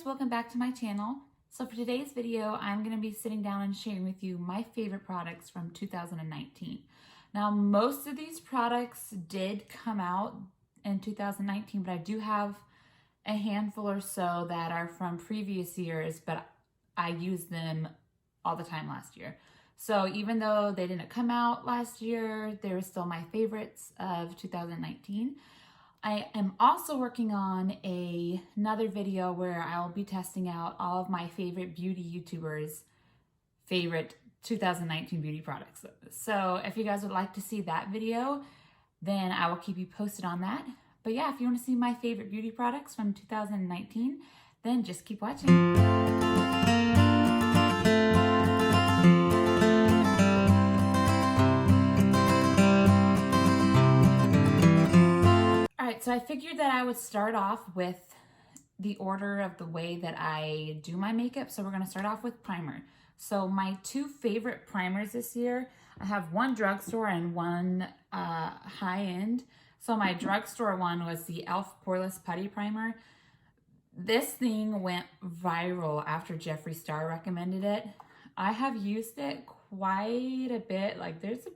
welcome back to my channel. So for today's video, I'm going to be sitting down and sharing with you my favorite products from 2019. Now, most of these products did come out in 2019, but I do have a handful or so that are from previous years, but I used them all the time last year. So even though they didn't come out last year, they were still my favorites of 2019. I am also working on another video where I'll be testing out all of my favorite beauty YouTubers' favorite 2019 beauty products. So if you guys would like to see that video, then I will keep you posted on that. But yeah, if you want to see my favorite beauty products from 2019, then just keep watching. So I figured that I would start off with the order of the way that I do my makeup. So we're going to start off with primer. So my two favorite primers this year, I have one drugstore and one high-end. So my drugstore one was the e.l.f. Poreless Putty Primer. This thing went viral after Jeffree Star recommended it. I have used it quite a bit. Like there's a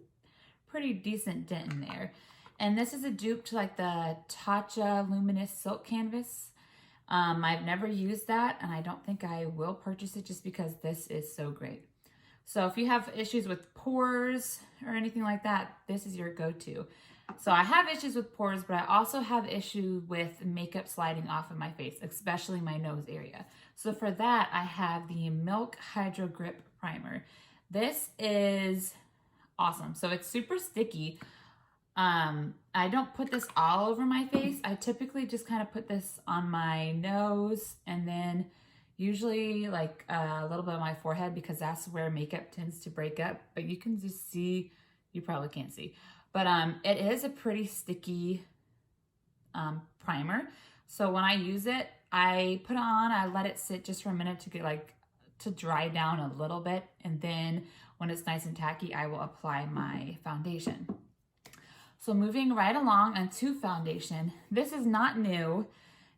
pretty decent dent in there. And this is a dupe to like the Tatcha Luminous Silk Canvas. I've never used that, and I don't think I will purchase it just because this is so great. So if you have issues with pores or anything like that, this is your go-to. So I have issues with pores, but I also have issue with makeup sliding off of my face, especially my nose area. So for that, I have the Milk Hydro Grip Primer. This is awesome. So it's super sticky. I don't put this all over my face. I typically just kind of put this on my nose and then usually like a little bit on my forehead because that's where makeup tends to break up. But you can just see, you probably can't see, but it is a pretty sticky primer. So when I use it, I put it on, I let it sit just for a minute to get to dry down a little bit. And then when it's nice and tacky, I will apply my foundation. So moving right along onto foundation, this is not new.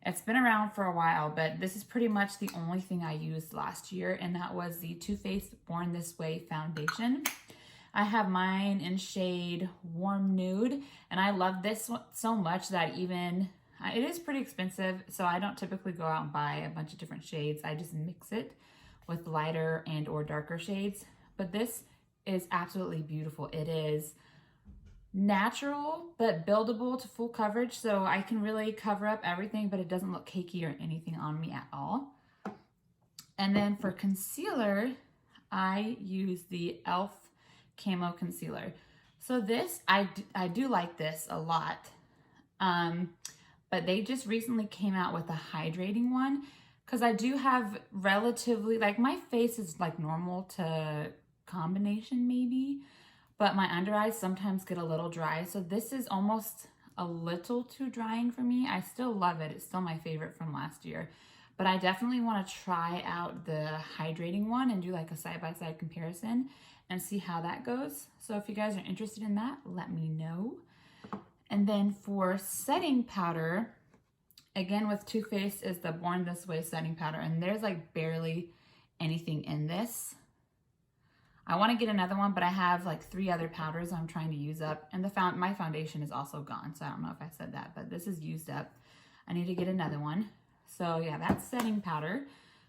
It's been around for a while, but this is pretty much the only thing I used last year, and that was the Too Faced Born This Way foundation. I have mine in shade Warm Nude, and I love this one so much that it is pretty expensive, so I don't typically go out and buy a bunch of different shades. I just mix it with lighter and or darker shades, but this is absolutely beautiful. It is natural but buildable to full coverage, so I can really cover up everything, but it doesn't look cakey or anything on me at all. And then for concealer, I use the e.l.f. Camo concealer. So this, I do like this a lot, but they just recently came out with a hydrating one because I do have relatively, like my face is like normal to combination maybe, but my under eyes sometimes get a little dry. So this is almost a little too drying for me. I still love it. It's still my favorite from last year. But I definitely want to try out the hydrating one and do like a side-by-side comparison and see how that goes. So if you guys are interested in that, let me know. And then for setting powder, again with Too Faced is the Born This Way setting powder. And there's like barely anything in this. I want to get another one, but I have like 3 other powders I'm trying to use up. And my foundation is also gone, so I don't know if I said that, but this is used up. I need to get another one. So yeah, that's setting powder.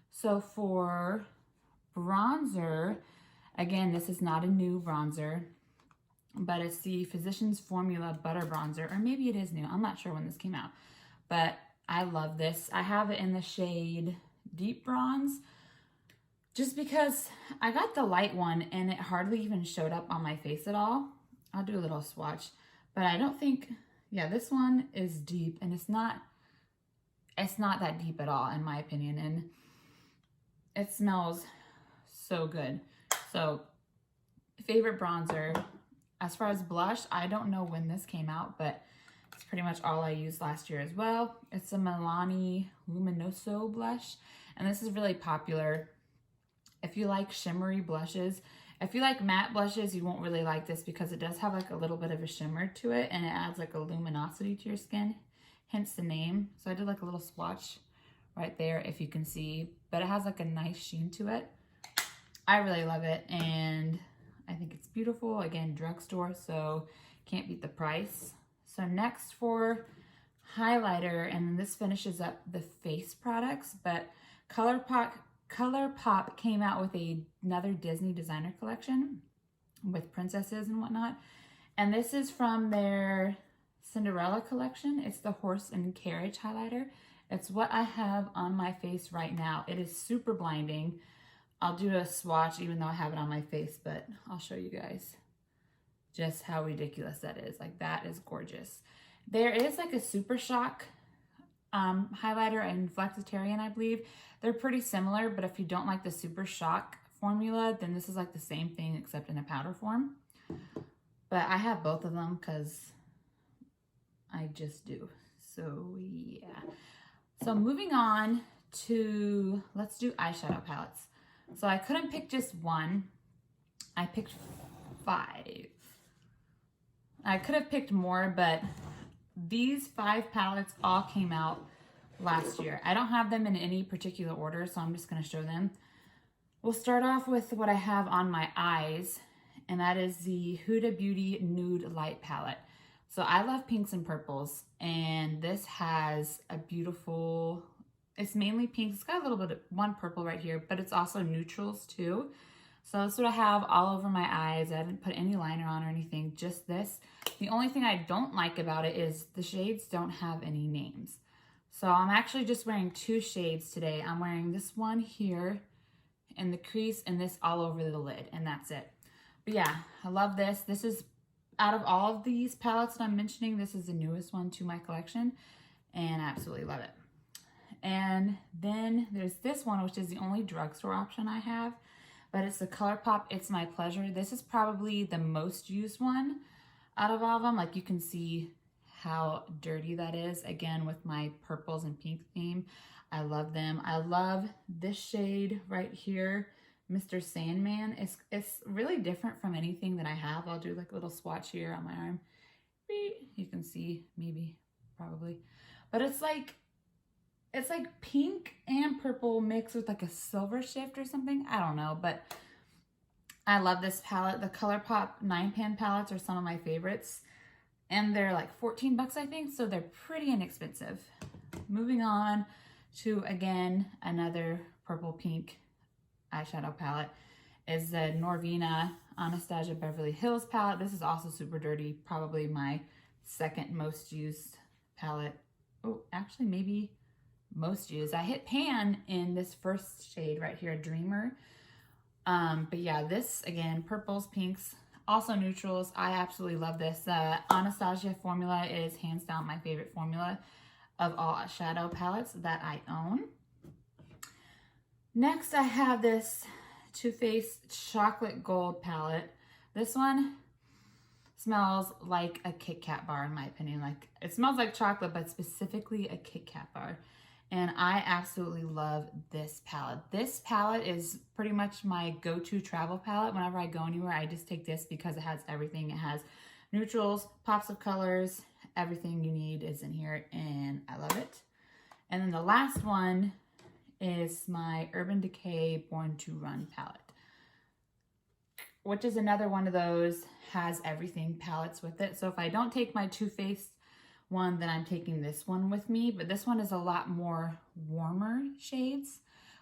So for bronzer, again, this is not a new bronzer, but it's the Physicians Formula Butter Bronzer, or maybe it is new. I'm not sure when this came out, but I love this. I have it in the shade Deep Bronze, just because I got the light one and it hardly even showed up on my face at all. I'll do a little swatch, but I don't think, yeah, this one is deep and it's not that deep at all in my opinion. And it smells so good. So favorite bronzer. As far as blush, I don't know when this came out, but it's pretty much all I used last year as well. It's a Milani Luminoso blush, and this is really popular. If you like shimmery blushes, if you like matte blushes, you won't really like this because it does have like a little bit of a shimmer to it and it adds like a luminosity to your skin, hence the name. So I did like a little swatch right there if you can see, but it has like a nice sheen to it. I really love it, and I think it's beautiful. Again, drugstore, so can't beat the price. So next for highlighter, and this finishes up the face products, but Colourpop came out with another Disney designer collection with princesses and whatnot. And this is from their Cinderella collection. It's the horse and carriage highlighter. It's what I have on my face right now. It is super blinding. I'll do a swatch even though I have it on my face, but I'll show you guys just how ridiculous that is. Like, that is gorgeous. There is like a Super Shock highlighter and Flexitarian, I believe. They're pretty similar, but if you don't like the Super Shock formula, then this is like the same thing except in a powder form. But I have both of them because I just do. So yeah. So moving on to, let's do eyeshadow palettes. So I couldn't pick just one. I picked 5. I could have picked more, but these 5 palettes all came out last year. I don't have them in any particular order, so I'm just going to show them. We'll start off with what I have on my eyes, and that is the Huda Beauty Nude Light Palette. So I love pinks and purples, and this has a beautiful, it's mainly pink. It's got a little bit of one purple right here, but it's also neutrals too. So that's what I have all over my eyes. I didn't put any liner on or anything, just this. The only thing I don't like about it is the shades don't have any names. So I'm actually just wearing 2 shades today. I'm wearing this one here in the crease and this all over the lid, and that's it. But yeah, I love this. This is, out of all of these palettes that I'm mentioning, this is the newest one to my collection, and I absolutely love it. And then there's this one, which is the only drugstore option I have, but it's the Colourpop It's My Pleasure. This is probably the most used one out of all of them. Like, you can see how dirty that is. Again, with my purples and pink theme, I love them. I love this shade right here, Mr. Sandman. It's really different from anything that I have. I'll do like a little swatch here on my arm. You can see, maybe, probably, but it's like pink and purple mixed with like a silver shift or something. I don't know, but I love this palette. The Colourpop 9-pan palettes are some of my favorites, and they're like 14 bucks, I think, so they're pretty inexpensive. Moving on to, again, another purple pink eyeshadow palette is the Norvina Anastasia Beverly Hills palette. This is also super dirty, probably my second most used palette. Oh, actually, maybe most used. I hit pan in this first shade right here, Dreamer. But yeah, this, again, purples, pinks, also neutrals. I absolutely love this. Anastasia formula is hands down my favorite formula of all shadow palettes that I own. Next, I have this Too Faced Chocolate Gold palette. This one smells like a Kit Kat bar, in my opinion. Like, it smells like chocolate, but specifically a Kit Kat bar. And I absolutely love this palette. This palette is pretty much my go-to travel palette. Whenever I go anywhere, I just take this because it has everything. It has neutrals, pops of colors, everything you need is in here, and I love it. And then the last one is my Urban Decay Born To Run palette, which is another one of those has everything palettes with it. So if I don't take my Too Faced one, then I'm taking this one with me, but this one is a lot more warmer shades,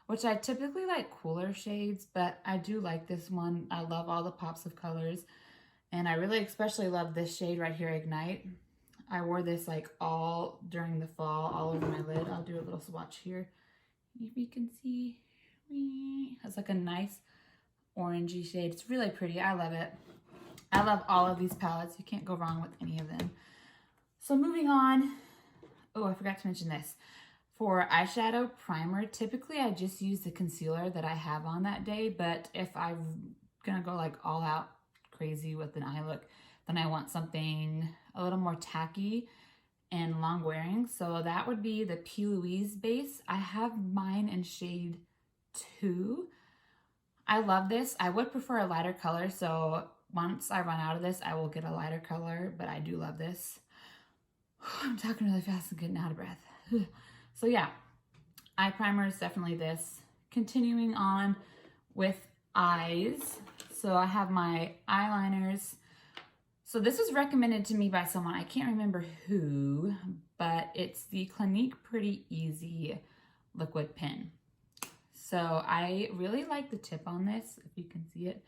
which I typically like cooler shades, but I do like this one. I love all the pops of colors, and I really especially love this shade right here, Ignite. I wore this like all during the fall, all over my lid. I'll do a little swatch here if you can see. It's like a nice orangey shade. It's really pretty. I love it. I love all of these palettes. You can't go wrong with any of them. So moving on, oh, I forgot to mention this. For eyeshadow primer, typically I just use the concealer that I have on that day, but if I'm gonna go like all out crazy with an eye look, then I want something a little more tacky and long wearing. So that would be the p.louise base. I have mine in shade 2. I love this. I would prefer a lighter color, so once I run out of this, I will get a lighter color, but I do love this. I'm talking really fast and getting out of breath. So yeah, eye primer is definitely this. Continuing on with eyes. So I have my eyeliners. So this was recommended to me by someone, I can't remember who, but it's the Clinique Pretty Easy liquid pen. So I really like the tip on this, if you can see it,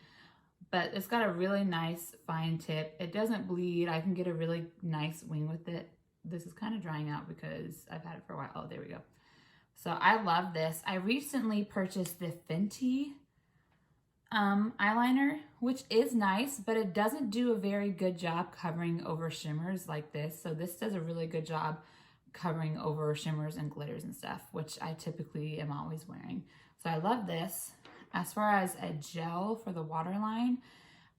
but it's got a really nice fine tip. It doesn't bleed. I can get a really nice wing with it. This is kind of drying out because I've had it for a while. Oh, there we go. So I love this. I recently purchased the Fenty eyeliner, which is nice, but it doesn't do a very good job covering over shimmers like this. So this does a really good job covering over shimmers and glitters and stuff, which I typically am always wearing. So I love this. As far as a gel for the waterline,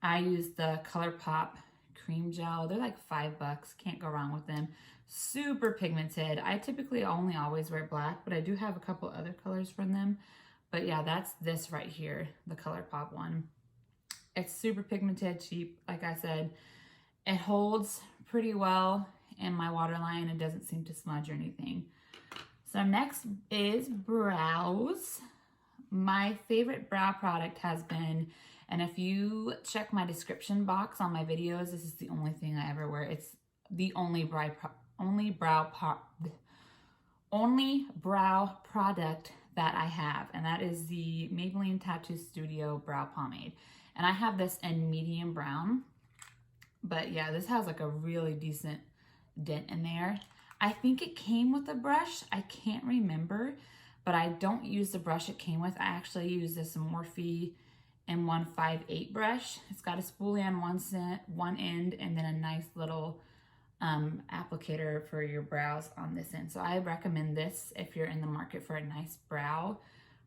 I use the Colourpop Cream Gel. They're like $5. Can't go wrong with them. Super pigmented. I typically only always wear black, but I do have a couple other colors from them. But yeah, that's this right here, the Colourpop one. It's super pigmented, cheap, like I said. It holds pretty well in my waterline. It doesn't seem to smudge or anything. So next is brows. My favorite brow product has been, and if you check my description box on my videos, this is the only thing I ever wear. It's the only brow product that I have, and that is the Maybelline Tattoo Studio Brow Pomade. And I have this in medium brown, but yeah, this has like a really decent dent in there. I think it came with a brush. I can't remember, but I don't use the brush it came with. I actually use this Morphe M158 brush. It's got a spoolie on one end and then a nice little applicator for your brows on this end. So I recommend this if you're in the market for a nice brow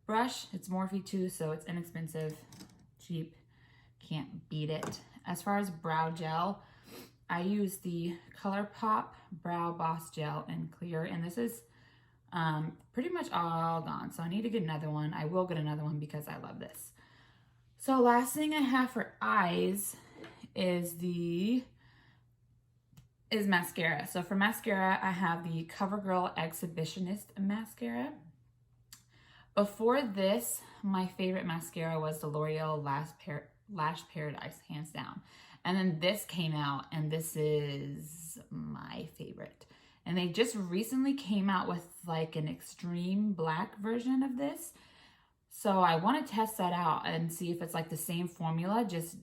brush. It's Morphe too, so it's inexpensive, cheap, can't beat it. As far as brow gel, I use the Colourpop Brow Boss Gel in clear, and this is pretty much all gone, so I need to get another one. I will get another one because I love this. So last thing I have for eyes is mascara. So for mascara, I have the CoverGirl Exhibitionist mascara. Before this, my favorite mascara was the L'Oreal Lash Paradise, hands down. And then this came out, and this is my favorite. And they just recently came out with like an extreme black version of this. So I want to test that out and see if it's like the same formula, just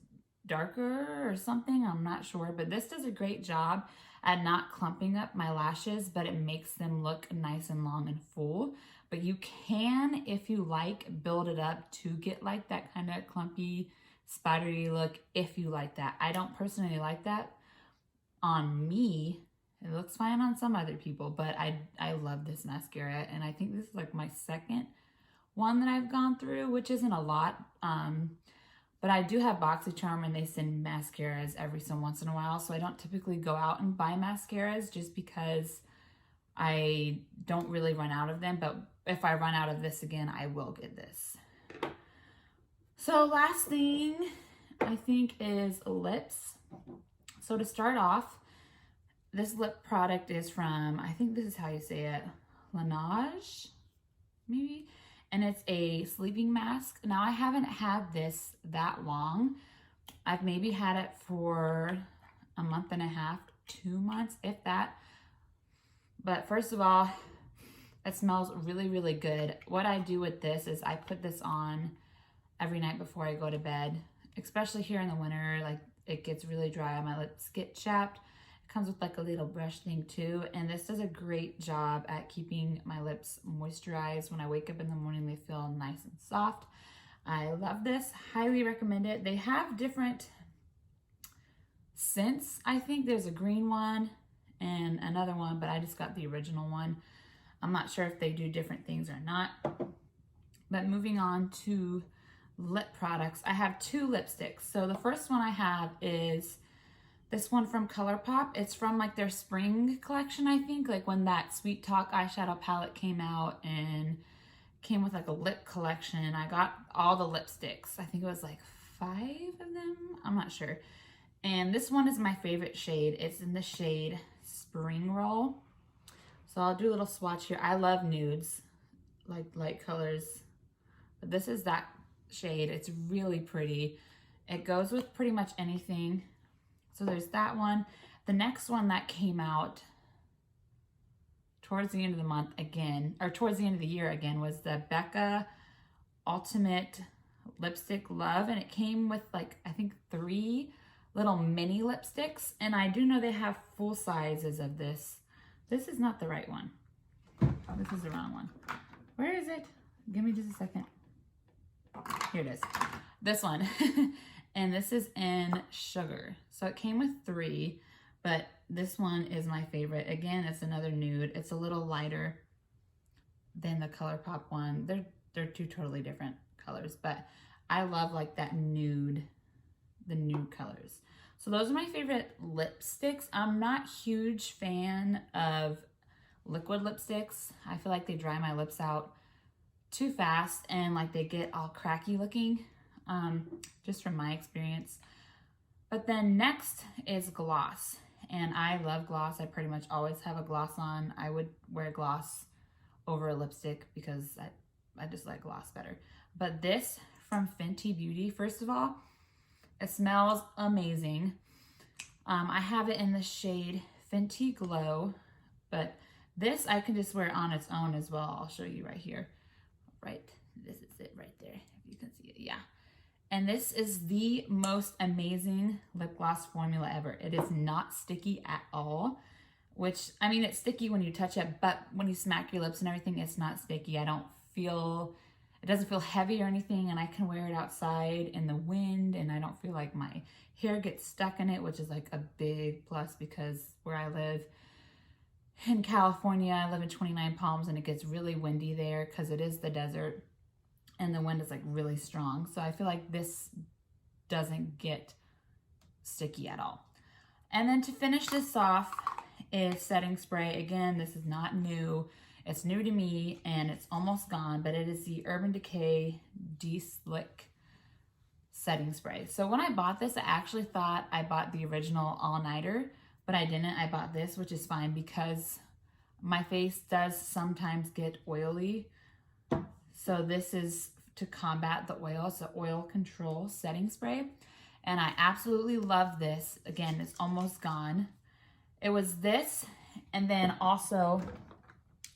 darker or something. I'm not sure, but this does a great job at not clumping up my lashes, but it makes them look nice and long and full. But you can, if you like, build it up to get like that kind of clumpy, spidery look if you like that. I don't personally like that on me. It looks fine on some other people, but I love this mascara, and I think this is like my second one that I've gone through, which isn't a lot. But I do have BoxyCharm, and they send mascaras every so once in a while, so I don't typically go out and buy mascaras just because I don't really run out of them. But if I run out of this again, I will get this. So last thing I think is lips. So to start off, this lip product is from, I think this is how you say it, laneige, maybe? And it's a sleeping mask. Now I haven't had this that long. I've maybe had it for a month and a half, 2 months, if that. But first of all, it smells really, really good. What I do with this is I put this on every night before I go to bed, especially here in the winter. Like, it gets really dry, my lips get chapped. It comes with like a little brush thing too, and this does a great job at keeping my lips moisturized. When I wake up in the morning, they feel nice and soft. I love this, highly recommend it. They have different scents. I think there's a green one and another one, but I just got the original one. I'm not sure if they do different things or not. But moving on to lip products, I have 2 lipsticks. So the first one I have is this one from Colourpop. It's from like their spring collection, I think, like when that Sweet Talk eyeshadow palette came out and came with like a lip collection. I got all the lipsticks. I think it was like 5 of them, I'm not sure. And this one is my favorite shade. It's in the shade Spring Roll. So I'll do a little swatch here. I love nudes. like light colors. But this is that shade. It's really pretty. It goes with pretty much anything. So there's that one. The next one that came out towards the end of the month again, or towards the end of the year again, was the Becca Ultimate Lipstick Love. And it came with like, I think 3 little mini lipsticks. And I do know they have full sizes of this. This is not the right one. This is the wrong one. Where is it? Give me just a second. Here it is. This one. And this is in Sugar. So it came with 3, but this one is my favorite. Again, it's another nude. It's a little lighter than the Colourpop one. They're 2 totally different colors, but I love like that nude, the nude colors. So those are my favorite lipsticks. I'm not a huge fan of liquid lipsticks. I feel like they dry my lips out too fast and like they get all cracky looking, just from my experience. But then next is gloss, and I love gloss. I pretty much always have a gloss on. I would wear gloss over a lipstick because I just like gloss better. But this from Fenty Beauty, first of all, it smells amazing. I have it in the shade Fenty Glow, but this I can just wear on its own as well. I'll show you right here. Right, this is it right there, if you can see it, yeah. And this is the most amazing lip gloss formula ever. It is not sticky at all, which, I mean, it's sticky when you touch it, but when you smack your lips and everything, it's not sticky. It doesn't feel heavy or anything, and I can wear it outside in the wind, and I don't feel like my hair gets stuck in it, which is like a big plus because where I live in California, I live in 29 Palms, and it gets really windy there because it is the desert and the wind is like really strong. So I feel like this doesn't get sticky at all. And then to finish this off is setting spray. Again, this is not new. It's new to me and it's almost gone, but it is the Urban Decay De-Slick setting spray. So when I bought this, I actually thought I bought the original all-nighter, but I didn't. I bought this, which is fine because my face does sometimes get oily. So this is to combat the oil. It's an oil control setting spray. And I absolutely love this. Again, it's almost gone. It was this, and then also,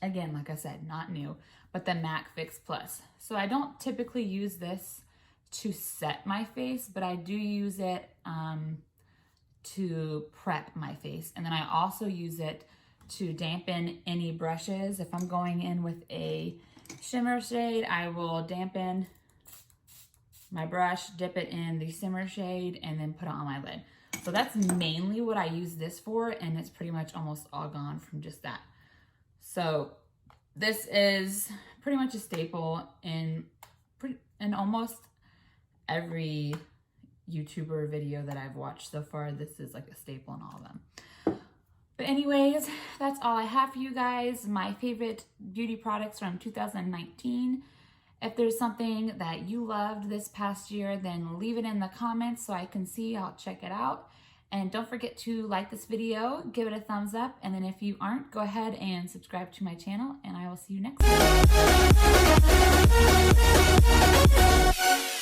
again, like I said, not new, but the MAC Fix Plus. So I don't typically use this to set my face, but I do use it to prep my face. And then I also use it to dampen any brushes. If I'm going in with a shimmer shade, I will dampen my brush, dip it in the shimmer shade, and then put it on my lid. So that's mainly what I use this for, and it's pretty much almost all gone from just that. So this is pretty much a staple in almost every YouTuber video that I've watched so far. This is like a staple in all of them. But anyways, that's all I have for you guys. My favorite beauty products from 2019. If there's something that you loved this past year, then leave it in the comments so I can see. I'll check it out. And don't forget to like this video, give it a thumbs up, and then if you aren't, go ahead and subscribe to my channel, and I will see you next time.